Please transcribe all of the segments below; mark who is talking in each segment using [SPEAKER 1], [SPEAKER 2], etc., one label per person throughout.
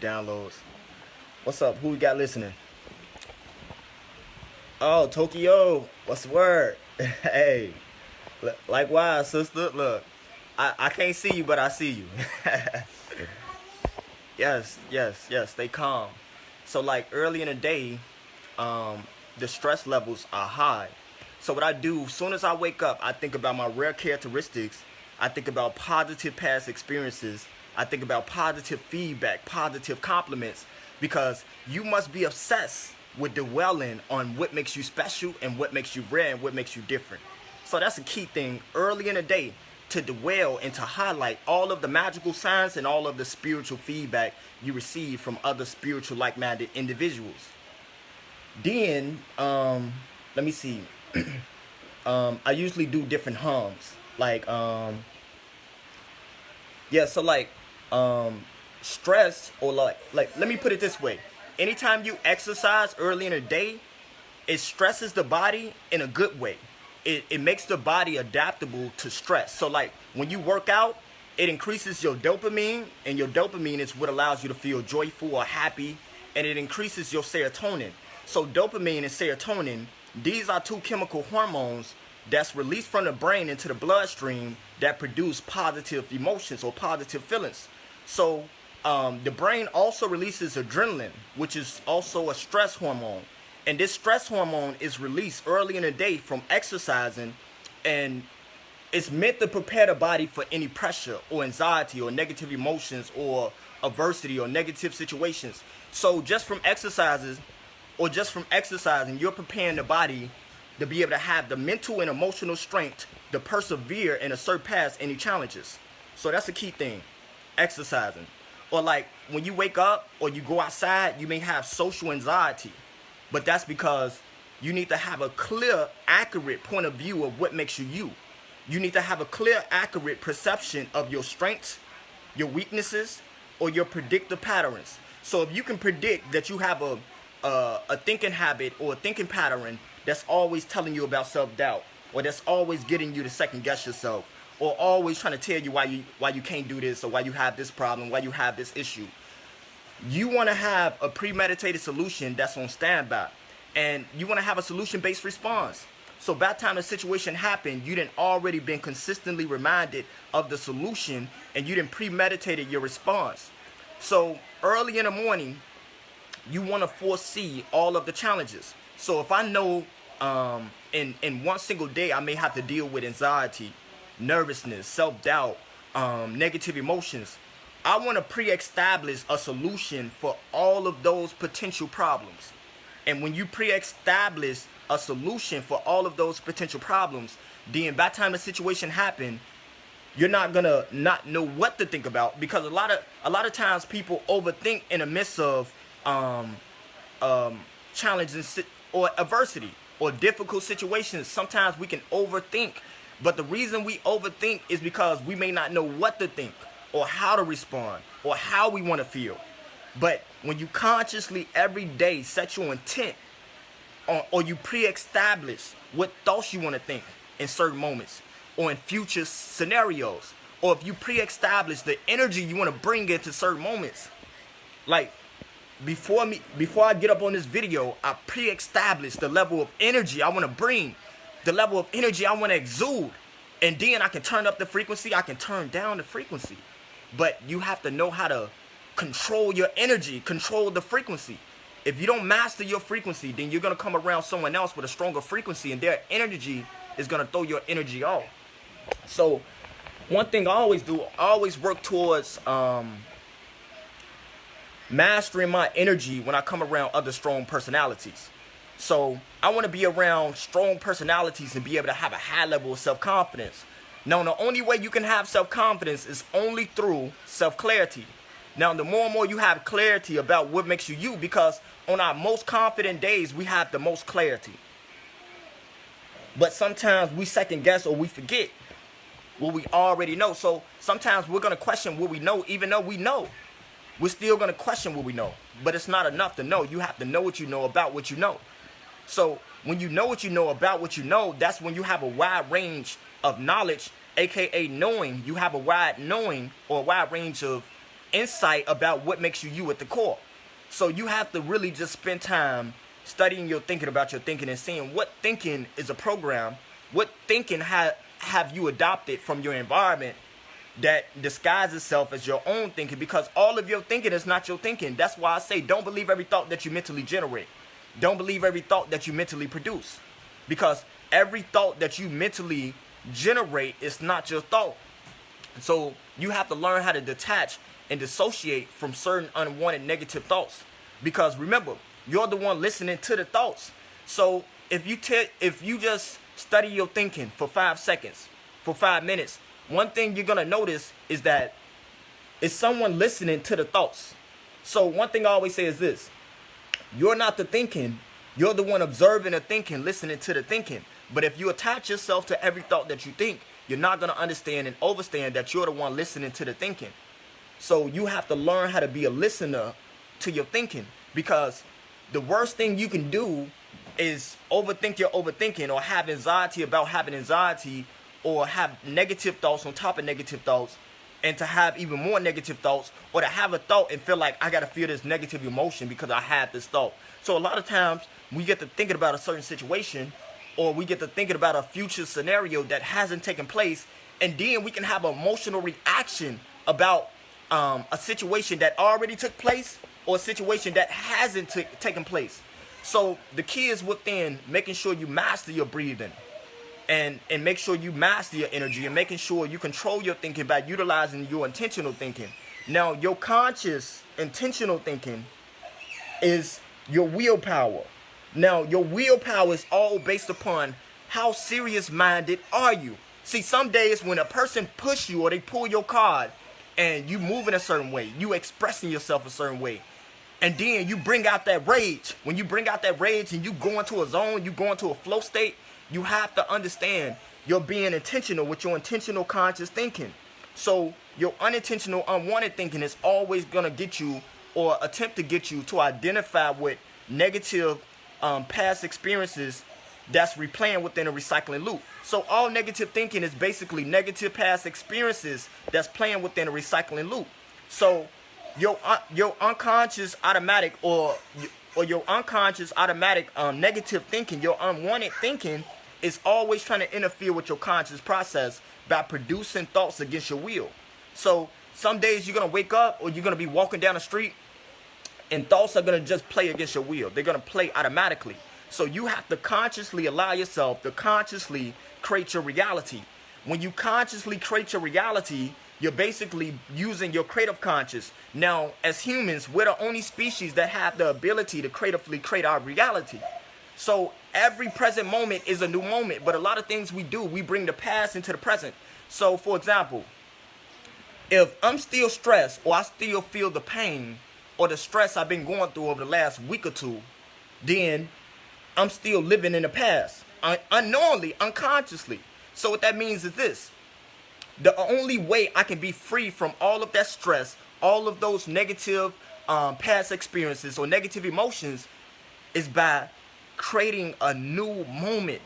[SPEAKER 1] downloads. What's up? Who we got listening? Oh, Tokyo. What's the word? Hey, likewise, sister. Look, I can't see you, but I see you. Yes, yes, yes. Stay calm. So, like early in the day, the stress levels are high. So, what I do, as soon as I wake up, I think about my rare characteristics. I think about positive past experiences. I think about positive feedback, positive compliments, because you must be obsessed with dwelling on what makes you special and what makes you rare and what makes you different. So that's a key thing early in the day, to dwell and to highlight all of the magical signs and all of the spiritual feedback you receive from other spiritual like-minded individuals. Then, let me see. I usually do different hums. Like, yeah, so like, stress or like, let me put it this way. Anytime you exercise early in the day, it stresses the body in a good way. It makes the body adaptable to stress. So like when you work out, it increases your dopamine, and your dopamine is what allows you to feel joyful or happy, and it increases your serotonin. So dopamine and serotonin, these are two chemical hormones that's released from the brain into the bloodstream that produce positive emotions or positive feelings. So the brain also releases adrenaline, which is also a stress hormone. And this stress hormone is released early in the day from exercising, and it's meant to prepare the body for any pressure or anxiety or negative emotions or adversity or negative situations. So just from exercising, you're preparing the body to be able to have the mental and emotional strength to persevere and to surpass any challenges. So that's a key thing, exercising. Or like when you wake up or you go outside, you may have social anxiety. But that's because you need to have a clear, accurate point of view of what makes you you. You need to have a clear, accurate perception of your strengths, your weaknesses, or your predictive patterns. So if you can predict that you have a thinking habit or a thinking pattern that's always telling you about self-doubt, or that's always getting you to second guess yourself, or always trying to tell you why you can't do this, or why you have this problem, why you have this issue. You want to have a premeditated solution that's on standby, and you want to have a solution-based response. So by the time the situation happened, you didn't already been consistently reminded of the solution, and you didn't premeditated your response. So early in the morning, you want to foresee all of the challenges. So if I know in one single day I may have to deal with anxiety, nervousness, self-doubt, negative emotions, I want to pre-establish a solution for all of those potential problems. And when you pre-establish a solution for all of those potential problems, then by the time the situation happens, you're not gonna not know what to think about, because a lot of times people overthink in the midst of challenges or adversity or difficult situations. Sometimes we can overthink, but the reason we overthink is because we may not know what to think or how to respond or how we want to feel. But when you consciously every day set your intent on, or you pre-establish what thoughts you want to think in certain moments or in future scenarios, or if you pre-establish the energy you want to bring into certain moments, like before I get up on this video, I pre-establish the level of energy I want to bring, the level of energy I want to exude, and then I can turn up the frequency, I can turn down the frequency. But you have to know how to control your energy, control the frequency. If you don't master your frequency, then you're going to come around someone else with a stronger frequency, and their energy is going to throw your energy off. So one thing I always do, I always work towards mastering my energy when I come around other strong personalities. So I want to be around strong personalities and be able to have a high level of self-confidence. Now, the only way you can have self-confidence is only through self-clarity. Now, the more and more you have clarity about what makes you you, because on our most confident days, we have the most clarity. But sometimes we second guess or we forget what we already know. So sometimes we're going to question what we know, even though we know. We're still going to question what we know. But it's not enough to know. You have to know what you know about what you know. So when you know what you know about what you know, that's when you have a wide range of knowledge, aka knowing. You have a wide knowing or a wide range of insight about what makes you you at the core. So you have to really just spend time studying your thinking about your thinking and seeing what thinking is a program, what thinking have you adopted from your environment that disguises itself as your own thinking, because all of your thinking is not your thinking. That's why I say don't believe every thought that you mentally generate. Don't believe every thought that you mentally produce, because every thought that you mentally generate is not your thought. So you have to learn how to detach and dissociate from certain unwanted negative thoughts, because remember, you're the one listening to the thoughts. So if you just study your thinking for 5 seconds, for 5 minutes, one thing you're gonna notice is that it's someone listening to the thoughts. So one thing I always say is this: you're not the thinking, you're the one observing the thinking, listening to the thinking. But if you attach yourself to every thought that you think, you're not gonna understand and overstand that you're the one listening to the thinking. So you have to learn how to be a listener to your thinking, because the worst thing you can do is overthink your overthinking, or have anxiety about having anxiety, or have negative thoughts on top of negative thoughts, and to have even more negative thoughts, or to have a thought and feel like I gotta feel this negative emotion because I had this thought. So a lot of times we get to thinking about a certain situation, or we get to thinking about a future scenario that hasn't taken place, and then we can have an emotional reaction about a situation that already took place, or a situation that hasn't taken place. So the key is within making sure you master your breathing, and make sure you master your energy, and making sure you control your thinking by utilizing your intentional thinking. Now, your conscious intentional thinking is your willpower. Now, your willpower is all based upon how serious minded are you. See, some days when a person push you or they pull your card and you move in a certain way, you expressing yourself a certain way, and then you bring out that rage. When you bring out that rage and you go into a zone, you go into a flow state, you have to understand you're being intentional with your intentional conscious thinking. So your unintentional unwanted thinking is always going to get you, or attempt to get you, to identify with negative past experiences that's replaying within a recycling loop. So all negative thinking is basically negative past experiences that's playing within a recycling loop. So your unconscious automatic, or your unconscious automatic negative thinking, your unwanted thinking, is always trying to interfere with your conscious process by producing thoughts against your will. So some days you're going to wake up, or you're going to be walking down the street, and thoughts are going to just play against your will. They're going to play automatically. So you have to consciously allow yourself to consciously create your reality. When you consciously create your reality, you're basically using your creative conscious. Now, as humans, we're the only species that have the ability to creatively create our reality. So every present moment is a new moment, but a lot of things we do, we bring the past into the present. So, for example, if I'm still stressed, or I still feel the pain or the stress I've been going through over the last week or two, then I'm still living in the past, unknowingly, unconsciously. So what that means is this: the only way I can be free from all of that stress, all of those negative past experiences or negative emotions, is by creating a new moment.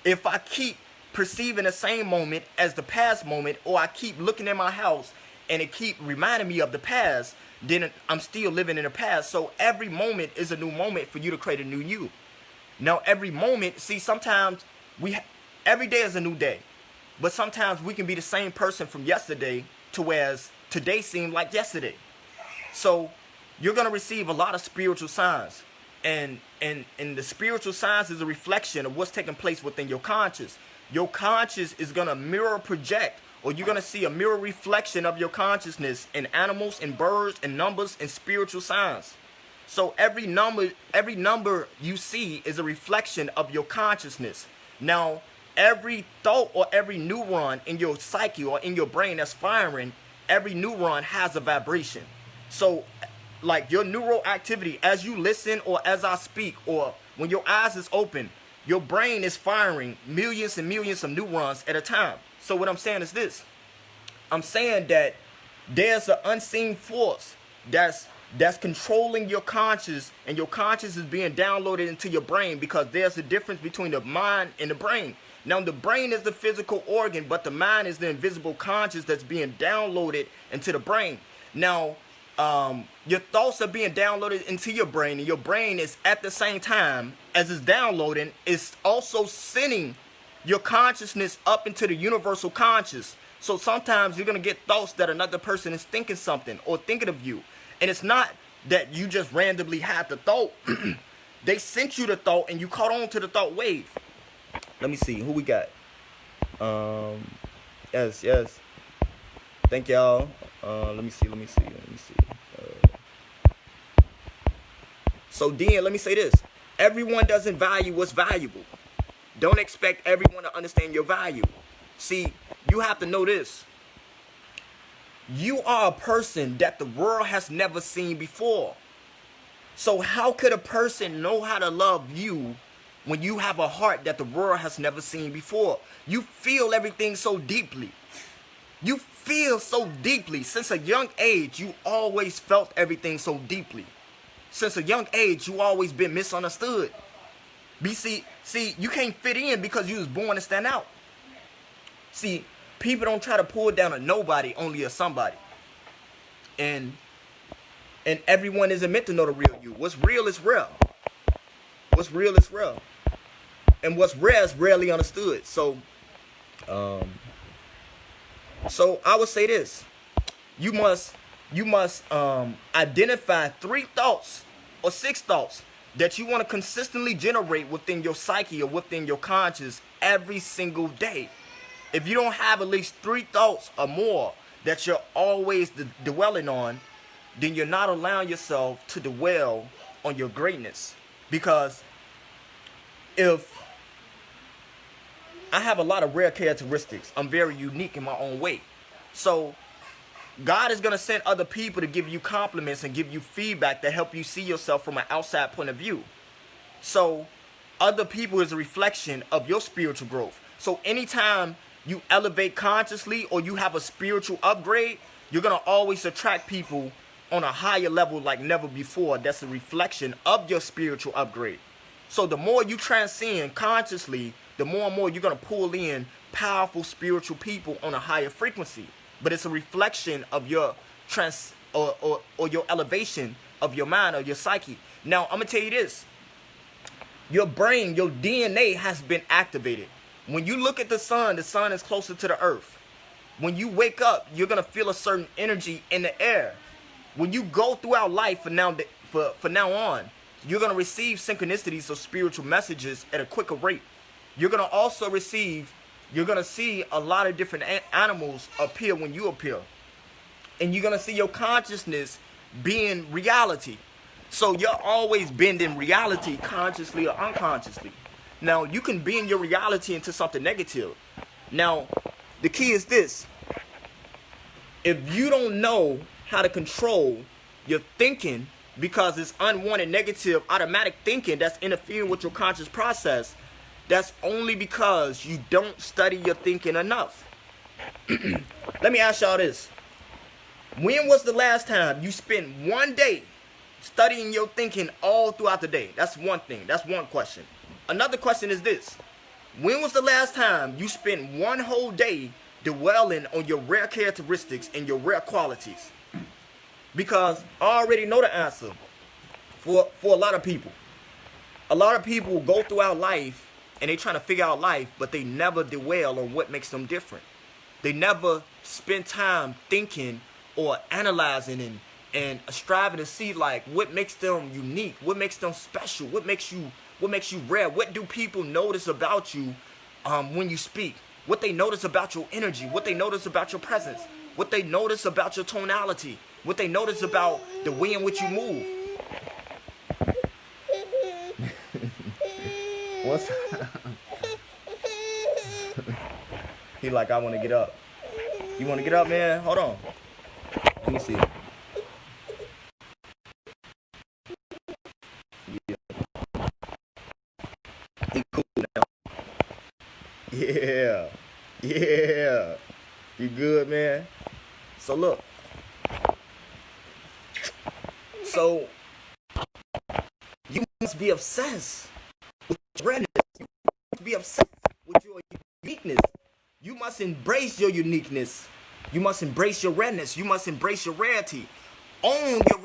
[SPEAKER 1] If I keep perceiving the same moment as the past moment, or I keep looking at my house and it keep reminding me of the past, then I'm still living in the past. So every moment is a new moment for you to create a new you. Now, every moment, see, sometimes every day is a new day, but sometimes we can be the same person from yesterday, to whereas today seemed like yesterday. So you're going to receive a lot of spiritual signs, and the spiritual signs is a reflection of what's taking place within your conscious. Your conscious is going to mirror project, or you're going to see a mirror reflection of your consciousness in animals and birds and numbers and spiritual signs. So every number you see is a reflection of your consciousness. Now, every thought or every neuron in your psyche or in your brain that's firing, every neuron has a vibration. So, like your neural activity, as you listen or as I speak, or when your eyes is open, your brain is firing millions and millions of neurons at a time. So what I'm saying is this: I'm saying that there's an unseen force that's controlling your conscious, and your conscious is being downloaded into your brain, because there's a difference between the mind and the brain. Now, the brain is the physical organ, but the mind is the invisible conscious that's being downloaded into the brain. Now, your thoughts are being downloaded into your brain, and your brain is at the same time as it's downloading, it's also sending your consciousness up into the universal conscious. So sometimes you're gonna get thoughts that another person is thinking something or thinking of you, and it's not that you just randomly had the thought. They sent you the thought, and you caught on to the thought wave. Let me see who we got. Yes. Thank y'all. Let me see. So then, let me say this. Everyone doesn't value what's valuable. Don't expect everyone to understand your value. See, you have to know this. You are a person that the world has never seen before. So how could a person know how to love you when you have a heart that the world has never seen before? You feel everything so deeply. You feel so deeply. Since a young age, you always felt everything so deeply. Since a young age, you always been misunderstood. See, you can't fit in because you was born to stand out. See, people don't try to pull down a nobody, only a somebody. And everyone isn't meant to know the real you. What's real is real. What's real is real. And what's rare is rarely understood. So I would say this. You must identify 3 thoughts or 6 thoughts that you want to consistently generate within your psyche or within your conscious every single day. If you don't have at least 3 thoughts or more that you're always dwelling on, then you're not allowing yourself to dwell on your greatness. Because if I have a lot of rare characteristics, I'm very unique in my own way. So God is going to send other people to give you compliments and give you feedback to help you see yourself from an outside point of view. So other people is a reflection of your spiritual growth. So anytime you elevate consciously or you have a spiritual upgrade, you're going to always attract people on a higher level like never before. That's a reflection of your spiritual upgrade. So the more you transcend consciously, the more and more you're going to pull in powerful spiritual people on a higher frequency. But it's a reflection of your or your elevation of your mind or your psyche. Now, I'm going to tell you this. Your brain, your DNA has been activated. When you look at the sun is closer to the earth. When you wake up, you're going to feel a certain energy in the air. When you go throughout life from now on, you're going to receive synchronicities of spiritual messages at a quicker rate. You're going to also you're going to see a lot of different animals appear when you appear. And you're going to see your consciousness being reality. So you're always bending reality consciously or unconsciously. Now, you can bend your reality into something negative. Now, the key is this. If you don't know how to control your thinking because it's unwanted, negative, automatic thinking that's interfering with your conscious process, that's only because you don't study your thinking enough. Let me ask y'all this. When was the last time you spent one day studying your thinking all throughout the day? That's one thing. That's one question. Another question is this. When was the last time you spent one whole day dwelling on your rare characteristics and your rare qualities? Because I already know the answer for a lot of people. A lot of people go throughout life and they trying to figure out life, but they never dwell on what makes them different. They never spend time thinking or analyzing and striving to see like what makes them unique, what makes them special, what makes you rare. What do people notice about you when you speak? What they notice about your energy, what they notice about your presence, what they notice about your tonality, what they notice about the way in which you move. What's he like, I want to get up. You want to get up, man? Hold on. Let me see. Yeah. He cool now. Yeah. You good, man? So look. So you must be obsessed with your redness. You must be obsessed with your uniqueness. You must embrace your uniqueness You must embrace your rareness. You must embrace your rarity. Own your